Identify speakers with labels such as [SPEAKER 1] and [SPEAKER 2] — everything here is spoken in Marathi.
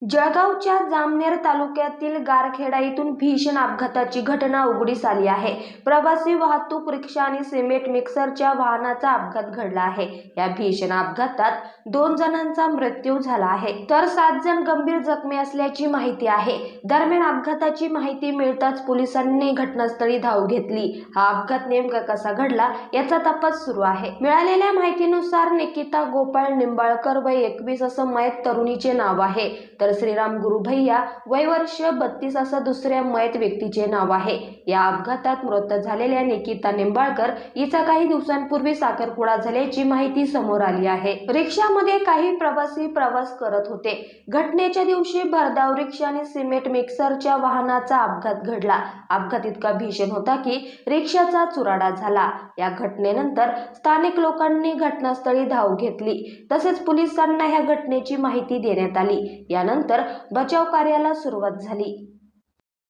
[SPEAKER 1] जळगावच्या जामनेर तालुक्यातील गारखेडा येथून भीषण अपघाताची घटना उघडीस आली आहे। प्रवासी वाहतूक रिक्षा आणि सिमेंट मिक्सरच्या वाहनाचा अपघात घडला आहे। या भीषण अपघातात 2 जणांचा मृत्यू झाला आहे तर 7 जण गंभीर जखमी असल्याची माहिती आहे। दरम्यान अपघाताची माहिती मिळताच पोलिसांनी घटनास्थळी धाव घेतली। हा अपघात नेमका कसा घडला याचा तपास सुरू आहे। मिळालेल्या माहितीनुसार निकिता गोपाळ निंबाळकर वय 21 असं मयत तरुणीचे नाव आहे, तर श्रीराम गुरु भैया वय वर्ष 32 असं दुसऱ्या मयत व्यक्तीचे नाव आहे। या अपघातात मृत झालेल्या निकिता निंबाळकर हिचा काही दिवसांपूर्वी साखरपुडा झाल्याची माहिती समोर आली आहे। रिक्षामध्ये काही प्रवासी प्रवास करत होते। घटनेच्या दिवशी भरधाव रिक्षा आणि सिमेंट मिक्सरच्या वाहनाचा अपघात घडला। अपघात इतका भीषण होता की रिक्षाचा चुराडा झाला। या घटनेनंतर स्थानिक लोकांनी घटनास्थळी धाव घेतली, तसेच पोलिसांना या घटनेची माहिती देण्यात आली। यानंतर बचाव कार्याला सुरुवात झाली।